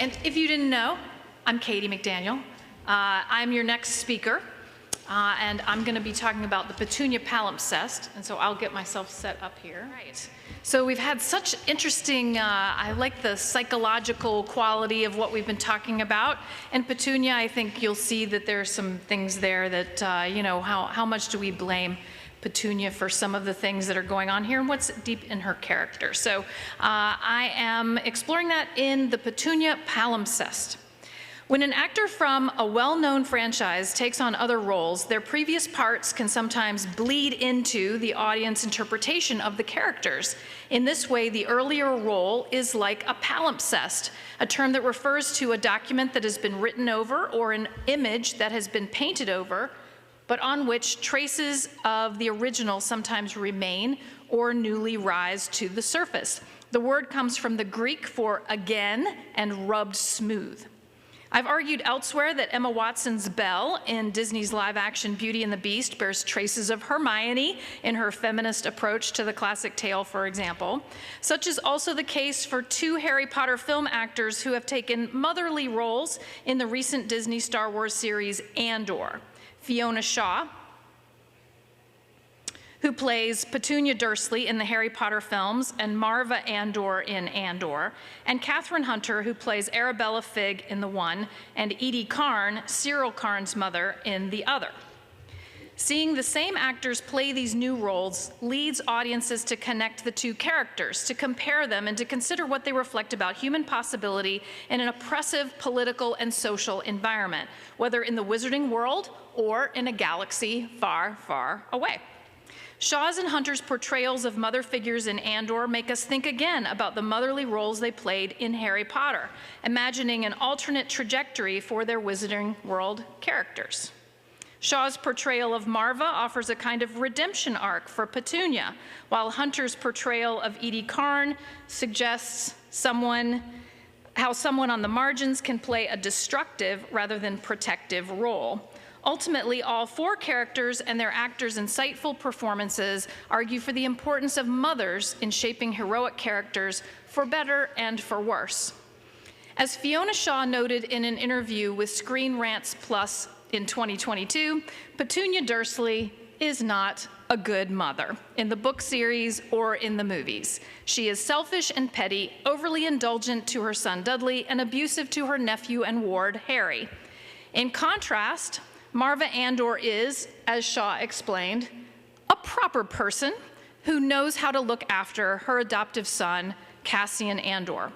And if you didn't know, I'm Eedy McDaniel. I'm your next speaker, and I'm going to be talking about the Petunia Palimpsest, and so I'll get myself set up here. Right. So we've had such interesting, I like the psychological quality of what we've been talking about. And Petunia, I think you'll see that there are some things there that, you know, how much do we blame Petunia for some of the things that are going on here and what's deep in her character. So I am exploring that in the Petunia Palimpsest. When an actor from a well-known franchise takes on other roles, their previous parts can sometimes bleed into the audience interpretation of the characters. In this way, the earlier role is like a palimpsest, a term that refers to a document that has been written over or an image that has been painted over, but on which traces of the original sometimes remain or newly rise to the surface. The word comes from the Greek for again and rubbed smooth. I've argued elsewhere that Emma Watson's Belle in Disney's live-action Beauty and the Beast bears traces of Hermione in her feminist approach to the classic tale, for example. Such is also the case for two Harry Potter film actors who have taken motherly roles in the recent Disney Star Wars series Andor. Fiona Shaw, who plays Petunia Dursley in the Harry Potter films and Marva Andor in Andor, and Kathryn Hunter, who plays Arabella Figg in the one, and Eedy Carn, Syril Carn's mother, in the other. Seeing the same actors play these new roles leads audiences to connect the two characters, to compare them, and to consider what they reflect about human possibility in an oppressive political and social environment, whether in the wizarding world or in a galaxy far, far away. Shaw's and Hunter's portrayals of mother figures in Andor make us think again about the motherly roles they played in Harry Potter, imagining an alternate trajectory for their Wizarding World characters. Shaw's portrayal of Marva offers a kind of redemption arc for Petunia, while Hunter's portrayal of Eedy Carn suggests how someone on the margins can play a destructive rather than protective role. Ultimately, all four characters and their actors' insightful performances argue for the importance of mothers in shaping heroic characters for better and for worse. As Fiona Shaw noted in an interview with Screen Rants Plus in 2022, Petunia Dursley is not a good mother in the book series or in the movies. She is selfish and petty, overly indulgent to her son Dudley, and abusive to her nephew and ward Harry. In contrast, Marva Andor is, as Shaw explained, a proper person who knows how to look after her adoptive son, Cassian Andor.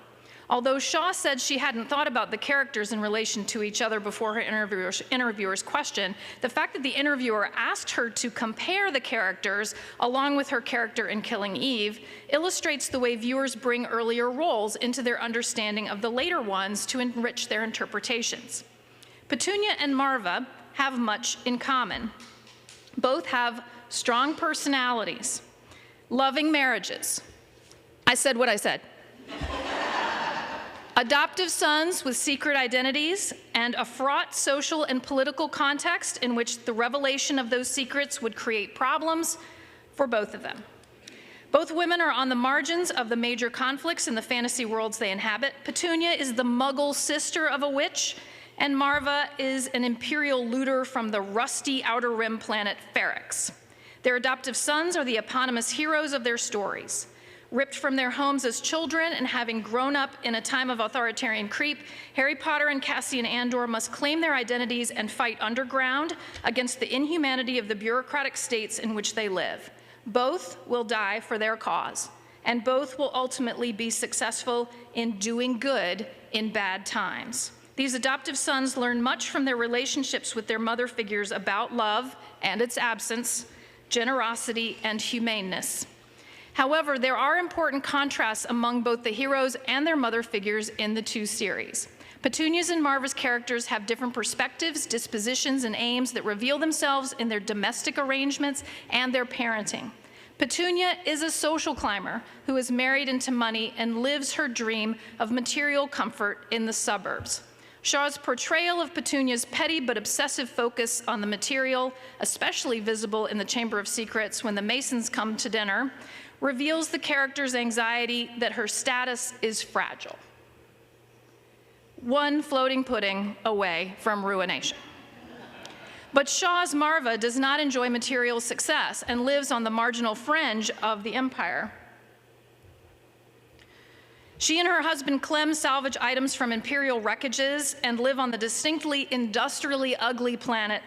Although Shaw said she hadn't thought about the characters in relation to each other before her interviewer's question, the fact that the interviewer asked her to compare the characters along with her character in Killing Eve illustrates the way viewers bring earlier roles into their understanding of the later ones to enrich their interpretations. Petunia and Marva have much in common. Both have strong personalities, loving marriages. I said what I said. Adoptive sons with secret identities, and a fraught social and political context in which the revelation of those secrets would create problems for both of them. Both women are on the margins of the major conflicts in the fantasy worlds they inhabit. Petunia is the Muggle sister of a witch, and Marva is an imperial looter from the rusty Outer Rim planet Ferrix. Their adoptive sons are the eponymous heroes of their stories. Ripped from their homes as children and having grown up in a time of authoritarian creep, Harry Potter and Cassian Andor must claim their identities and fight underground against the inhumanity of the bureaucratic states in which they live. Both will die for their cause, and both will ultimately be successful in doing good in bad times. These adoptive sons learn much from their relationships with their mother figures about love and its absence, generosity and humaneness. However, there are important contrasts among both the heroes and their mother figures in the two series. Petunia's and Marva's characters have different perspectives, dispositions, and aims that reveal themselves in their domestic arrangements and their parenting. Petunia is a social climber who is married into money and lives her dream of material comfort in the suburbs. Shaw's portrayal of Petunia's petty but obsessive focus on the material, especially visible in the Chamber of Secrets when the Masons come to dinner, reveals the character's anxiety that her status is fragile. one floating pudding away from ruination. But Shaw's Marva does not enjoy material success and lives on the marginal fringe of the empire. She and her husband Clem salvage items from imperial wreckages and live on the distinctly industrially ugly planet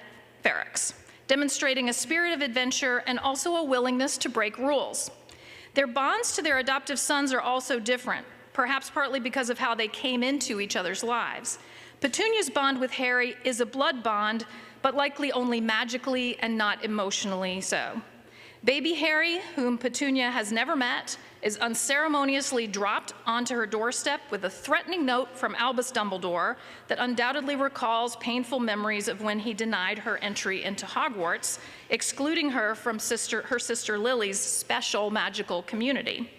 Ferrix, demonstrating a spirit of adventure and also a willingness to break rules. Their bonds to their adoptive sons are also different, perhaps partly because of how they came into each other's lives. Petunia's bond with Harry is a blood bond, but likely only magically and not emotionally so. Baby Harry, whom Petunia has never met, is unceremoniously dropped onto her doorstep with a threatening note from Albus Dumbledore that undoubtedly recalls painful memories of when he denied her entry into Hogwarts, excluding her from her sister Lily's special magical community.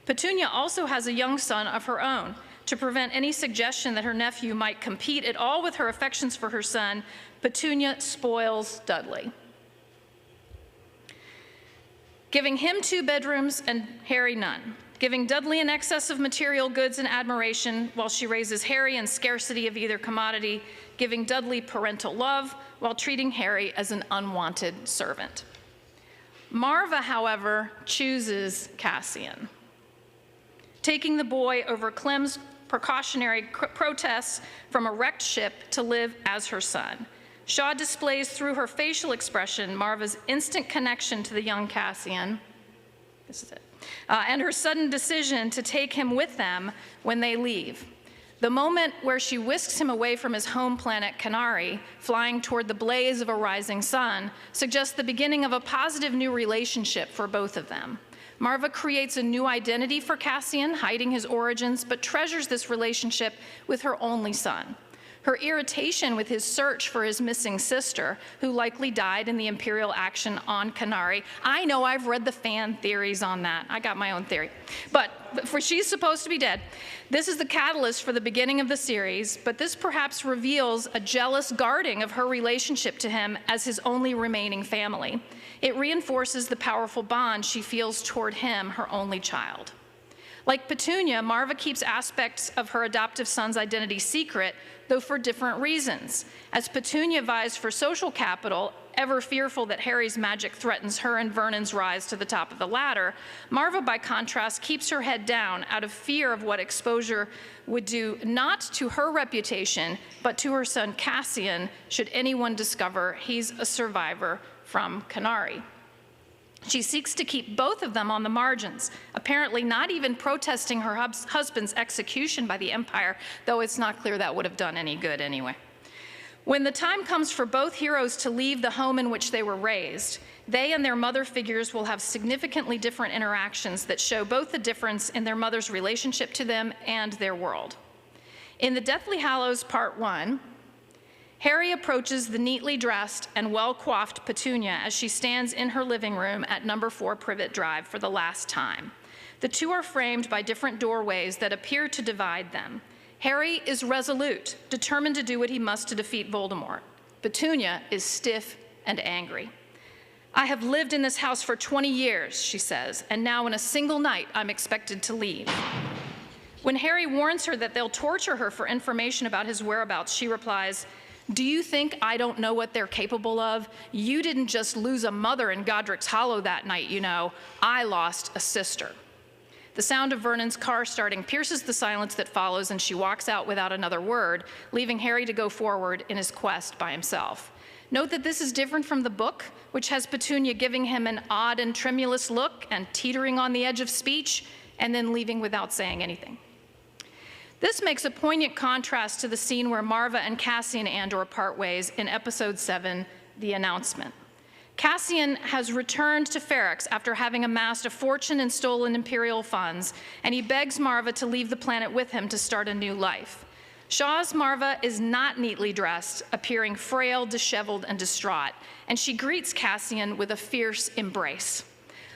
Petunia also has a young son of her own. To prevent any suggestion that her nephew might compete at all with her affections for her son, Petunia spoils Dudley, giving him 2 bedrooms and Harry none, giving Dudley an excess of material goods and admiration while she raises Harry in scarcity of either commodity, giving Dudley parental love while treating Harry as an unwanted servant. Marva, however, chooses Cassian, taking the boy over Clem's precautionary protests from a wrecked ship to live as her son. Shaw displays through her facial expression Marva's instant connection to the young Cassian, this is it, and her sudden decision to take him with them when they leave. The moment where she whisks him away from his home planet Canary, flying toward the blaze of a rising sun, suggests the beginning of a positive new relationship for both of them. Marva creates a new identity for Cassian, hiding his origins, but treasures this relationship with her only son. Her irritation with his search for his missing sister, who likely died in the Imperial action on Canary. I know, I've read the fan theories on that. I got my own theory. But for she's supposed to be dead. This is the catalyst for the beginning of the series, but this perhaps reveals a jealous guarding of her relationship to him as his only remaining family. It reinforces the powerful bond she feels toward him, her only child. Like Petunia, Marva keeps aspects of her adoptive son's identity secret, though for different reasons. As Petunia vies for social capital, ever fearful that Harry's magic threatens her and Vernon's rise to the top of the ladder, Marva, by contrast, keeps her head down out of fear of what exposure would do not to her reputation, but to her son Cassian, should anyone discover he's a survivor from Canary. She seeks to keep both of them on the margins, apparently not even protesting her husband's execution by the Empire, though it's not clear that would have done any good anyway. When the time comes for both heroes to leave the home in which they were raised, they and their mother figures will have significantly different interactions that show both the difference in their mother's relationship to them and their world. In the Deathly Hallows Part 1, Harry approaches the neatly dressed and well-coiffed Petunia as she stands in her living room at number 4 Privet Drive for the last time. The two are framed by different doorways that appear to divide them. Harry is resolute, determined to do what he must to defeat Voldemort. Petunia is stiff and angry. "I have lived in this house for 20 years, she says, and now in a single night I'm expected to leave. When Harry warns her that they'll torture her for information about his whereabouts, she replies, "Do you think I don't know what they're capable of? You didn't just lose a mother in Godric's Hollow that night, you know. I lost a sister." The sound of Vernon's car starting pierces the silence that follows, and she walks out without another word, leaving Harry to go forward in his quest by himself. Note that this is different from the book, which has Petunia giving him an odd and tremulous look and teetering on the edge of speech, and then leaving without saying anything. This makes a poignant contrast to the scene where Marva and Cassian Andor part ways in Episode 7, The Announcement. Cassian has returned to Ferrix after having amassed a fortune in stolen Imperial funds, and he begs Marva to leave the planet with him to start a new life. Shaw's Marva is not neatly dressed, appearing frail, disheveled, and distraught, and she greets Cassian with a fierce embrace.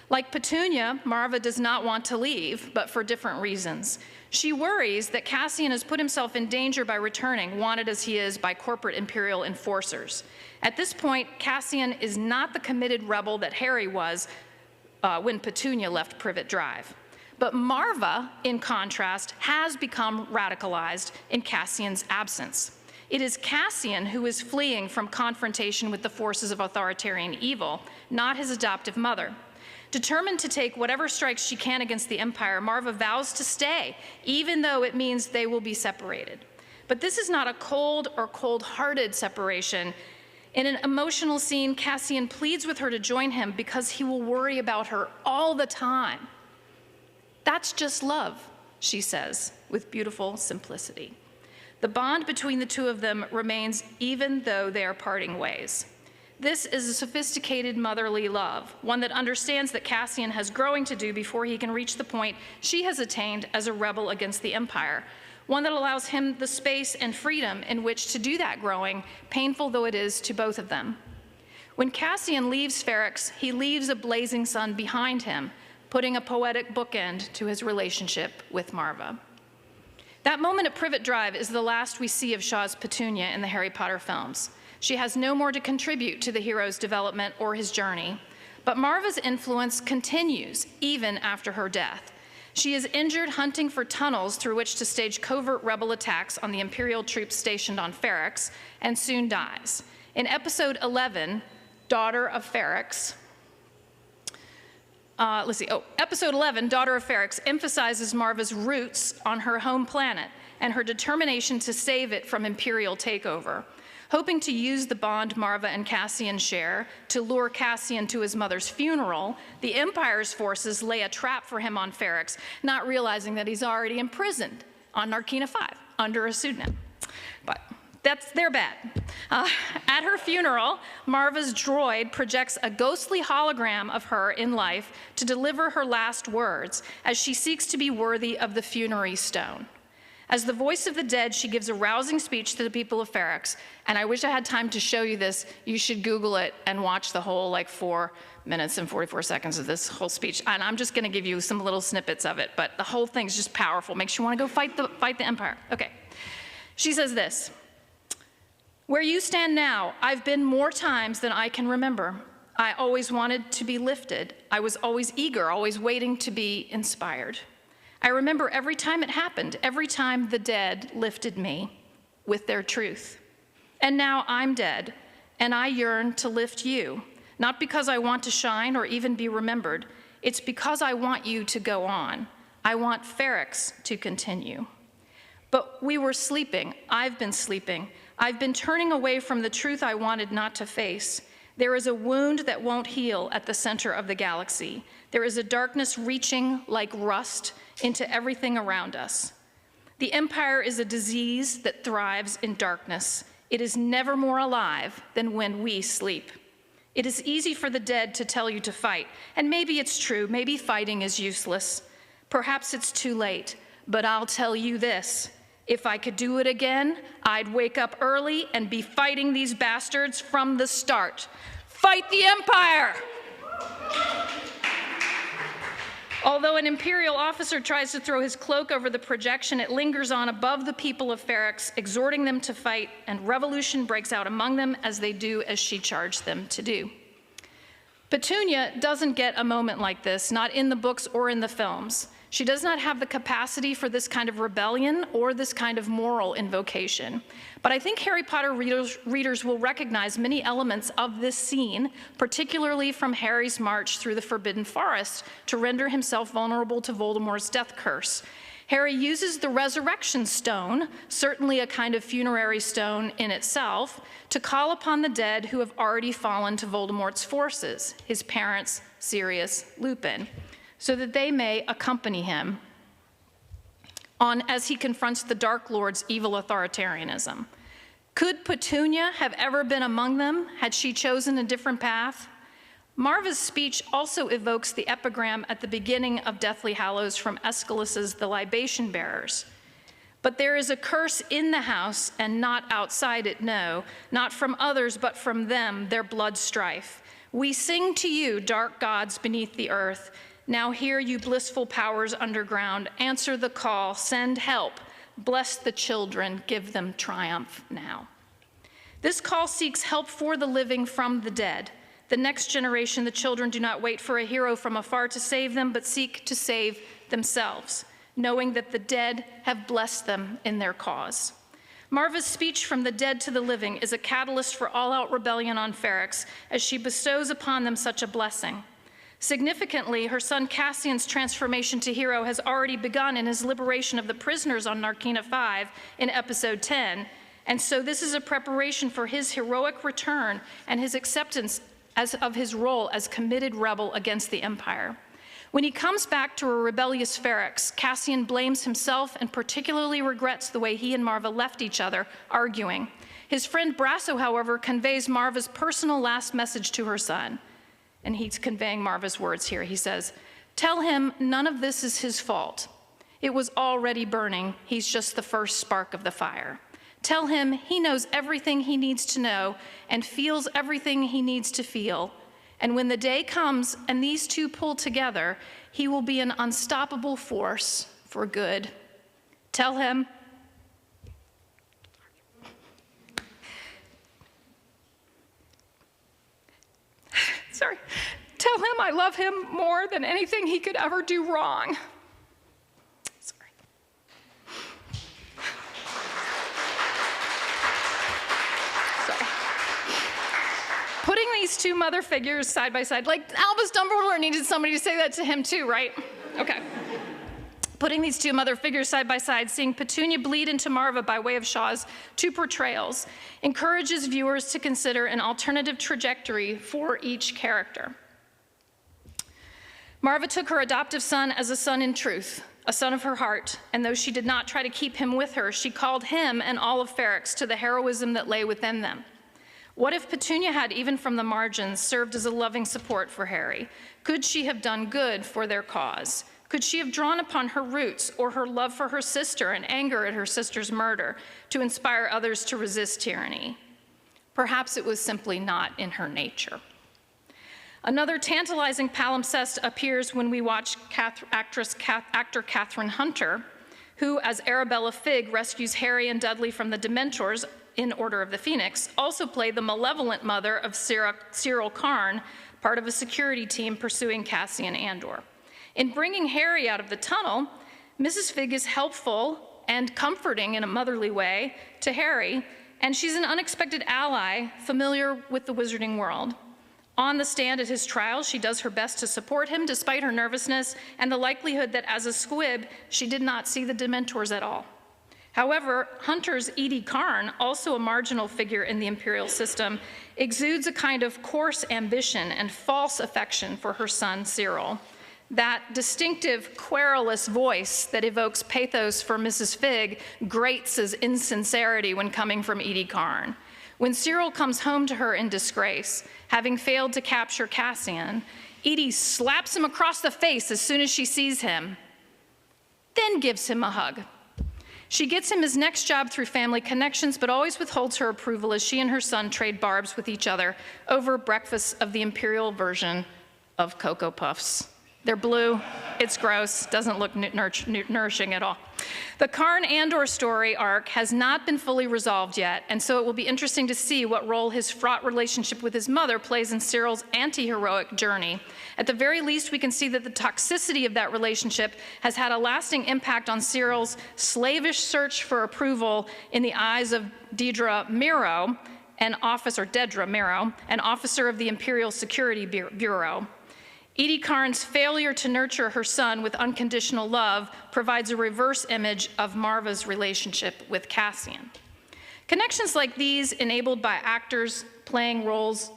Like Petunia, Marva does not want to leave, but for different reasons. She worries that Cassian has put himself in danger by returning, wanted as he is by corporate Imperial enforcers. At this point, Cassian is not the committed rebel that Harry was when Petunia left Privet Drive. But Marva, in contrast, has become radicalized in Cassian's absence. It is Cassian who is fleeing from confrontation with the forces of authoritarian evil, not his adoptive mother. Determined to take whatever strikes she can against the Empire, Marva vows to stay, even though it means they will be separated. But this is not a cold or cold-hearted separation. In an emotional scene, Cassian pleads with her to join him because he will worry about her all the time. "That's just love," she says, with beautiful simplicity. The bond between the two of them remains even though they are parting ways. This is a sophisticated motherly love, one that understands that Cassian has growing to do before he can reach the point she has attained as a rebel against the Empire, one that allows him the space and freedom in which to do that growing, painful though it is to both of them. When Cassian leaves Ferrix, he leaves a blazing sun behind him, putting a poetic bookend to his relationship with Marva. That moment at Privet Drive is the last we see of Shaw's Petunia in the Harry Potter films. She has no more to contribute to the hero's development or his journey, but Marva's influence continues even after her death. She is injured hunting for tunnels through which to stage covert rebel attacks on the Imperial troops stationed on Ferrix, and soon dies. In episode 11, Daughter of Ferrix, episode 11, Daughter of Ferrix, emphasizes Marva's roots on her home planet and her determination to save it from Imperial takeover. Hoping to use the bond Marva and Cassian share to lure Cassian to his mother's funeral, the Empire's forces lay a trap for him on Ferrix, not realizing that he's already imprisoned on Narkina 5 under a pseudonym. But they're bad. At her funeral, Marva's droid projects a ghostly hologram of her in life to deliver her last words as she seeks to be worthy of the funerary stone. As the voice of the dead, she gives a rousing speech to the people of Ferrix, and I wish I had time to show you this. You should Google it and watch the whole 4 minutes and 44 seconds of this whole speech, and I'm just gonna give you some little snippets of it, but the whole thing's just powerful. Makes you wanna go fight the Empire. Okay, she says this: "Where you stand now, I've been more times than I can remember. I always wanted to be lifted. I was always eager, always waiting to be inspired. I remember every time it happened, every time the dead lifted me with their truth. And now I'm dead, and I yearn to lift you, not because I want to shine or even be remembered. It's because I want you to go on. I want Ferrix to continue. But we were sleeping. I've been sleeping. I've been turning away from the truth I wanted not to face. There is a wound that won't heal at the center of the galaxy. There is a darkness reaching like rust into everything around us. The Empire is a disease that thrives in darkness. It is never more alive than when we sleep. It is easy for the dead to tell you to fight, and maybe it's true, maybe fighting is useless. Perhaps it's too late, but I'll tell you this. If I could do it again, I'd wake up early and be fighting these bastards from the start. Fight the Empire! Although an Imperial officer tries to throw his cloak over the projection, it lingers on above the people of Ferrix, exhorting them to fight, and revolution breaks out among them as they do as she charged them to do. Petunia doesn't get a moment like this, not in the books or in the films. She does not have the capacity for this kind of rebellion or this kind of moral invocation. But I think Harry Potter readers will recognize many elements of this scene, particularly from Harry's march through the Forbidden Forest to render himself vulnerable to Voldemort's death curse. Harry uses the resurrection stone, certainly a kind of funerary stone in itself, to call upon the dead who have already fallen to Voldemort's forces, his parents, Sirius, Lupin, so that they may accompany him on as he confronts the Dark Lord's evil authoritarianism. Could Petunia have ever been among them had she chosen a different path? Marva's speech also evokes the epigram at the beginning of Deathly Hallows from Aeschylus's The Libation Bearers. But there is a curse in the house and not outside it, no, not from others but from them, their blood strife. We sing to you, dark gods beneath the earth. Now hear you blissful powers underground, answer the call, send help, bless the children, give them triumph now. This call seeks help for the living from the dead. The next generation, the children, do not wait for a hero from afar to save them, but seek to save themselves, knowing that the dead have blessed them in their cause. Marva's speech from the dead to the living is a catalyst for all-out rebellion on Ferrix as she bestows upon them such a blessing. Significantly, her son Cassian's transformation to hero has already begun in his liberation of the prisoners on Narkina 5 in episode 10, and so this is a preparation for his heroic return and his acceptance of his role as committed rebel against the Empire. When he comes back to a rebellious Ferrix, Cassian blames himself and particularly regrets the way he and Marva left each other, arguing. His friend Brasso, however, conveys Marva's personal last message to her son. And he's conveying Marva's words here. He says, "Tell him none of this is his fault. It was already burning. He's just the first spark of the fire. Tell him he knows everything he needs to know and feels everything he needs to feel. And when the day comes and these two pull together, he will be an unstoppable force for good. Tell him..." Sorry. "Tell him I love him more than anything he could ever do wrong." Sorry. Sorry. Putting these two mother figures side by side, like Albus Dumbledore needed somebody to say that to him too, right? Okay. Putting these two mother figures side by side, seeing Petunia bleed into Marva by way of Shaw's two portrayals, encourages viewers to consider an alternative trajectory for each character. Marva took her adoptive son as a son in truth, a son of her heart, and though she did not try to keep him with her, she called him and all of Ferrix to the heroism that lay within them. What if Petunia had, even from the margins, served as a loving support for Harry? Could she have done good for their cause? Could she have drawn upon her roots or her love for her sister and anger at her sister's murder to inspire others to resist tyranny? Perhaps it was simply not in her nature. Another tantalizing palimpsest appears when we watch actor Kathryn Hunter, who, as Arabella Figg, rescues Harry and Dudley from the Dementors in Order of the Phoenix, also played the malevolent mother of Syril Karn, part of a security team pursuing Cassian Andor. In bringing Harry out of the tunnel, Mrs. Figg is helpful and comforting in a motherly way to Harry, and she's an unexpected ally familiar with the wizarding world. On the stand at his trial, she does her best to support him despite her nervousness and the likelihood that as a squib, she did not see the Dementors at all. However, Hunter's Eedy Carn, also a marginal figure in the imperial system, exudes a kind of coarse ambition and false affection for her son Syril. That distinctive, querulous voice that evokes pathos for Mrs. Figg grates as insincerity when coming from Eedy Carn. When Syril comes home to her in disgrace, having failed to capture Cassian, Eedy slaps him across the face as soon as she sees him, then gives him a hug. She gets him his next job through family connections, but always withholds her approval as she and her son trade barbs with each other over breakfast of the imperial version of Cocoa Puffs. They're blue, it's gross, doesn't look nourishing at all. The Carn Andor story arc has not been fully resolved yet, and so it will be interesting to see what role his fraught relationship with his mother plays in Cyril's anti-heroic journey. At the very least, we can see that the toxicity of that relationship has had a lasting impact on Cyril's slavish search for approval in the eyes of Dedra Meero, an officer of the Imperial Security Bureau. Eedy Carn's failure to nurture her son with unconditional love provides a reverse image of Marva's relationship with Cassian. Connections like these enabled by actors playing roles,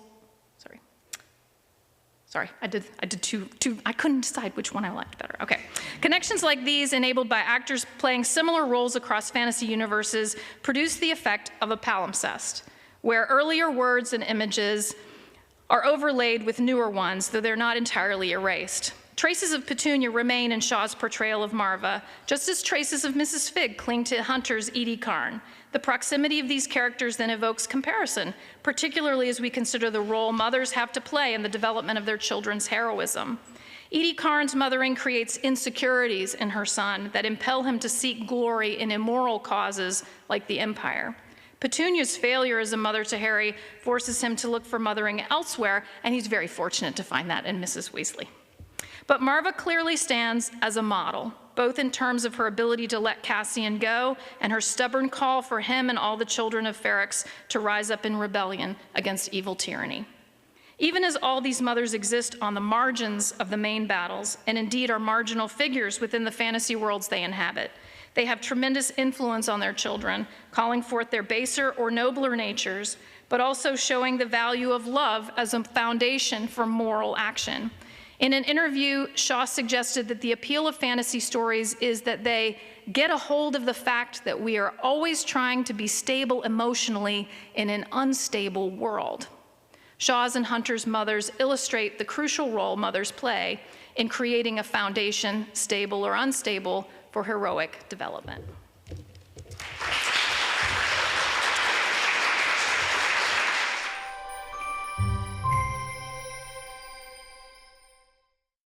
I did two, I couldn't decide which one I liked better. Okay. Connections like these enabled by actors playing similar roles across fantasy universes produce the effect of a palimpsest, where earlier words and images are overlaid with newer ones, though they're not entirely erased. Traces of Petunia remain in Shaw's portrayal of Marva, just as traces of Mrs. Figg cling to Hunter's Eedy Carn. The proximity of these characters then evokes comparison, particularly as we consider the role mothers have to play in the development of their children's heroism. Eedy Carn's mothering creates insecurities in her son that impel him to seek glory in immoral causes like the Empire. Petunia's failure as a mother to Harry forces him to look for mothering elsewhere, and he's very fortunate to find that in Mrs. Weasley. But Marva clearly stands as a model, both in terms of her ability to let Cassian go and her stubborn call for him and all the children of Ferrix to rise up in rebellion against evil tyranny. Even as all these mothers exist on the margins of the main battles, and indeed are marginal figures within the fantasy worlds they inhabit, they have tremendous influence on their children, calling forth their baser or nobler natures, but also showing the value of love as a foundation for moral action. In an interview, Shaw suggested that the appeal of fantasy stories is that they get a hold of the fact that we are always trying to be stable emotionally in an unstable world. Shaw's and Hunter's mothers illustrate the crucial role mothers play in creating a foundation, stable or unstable, for heroic development.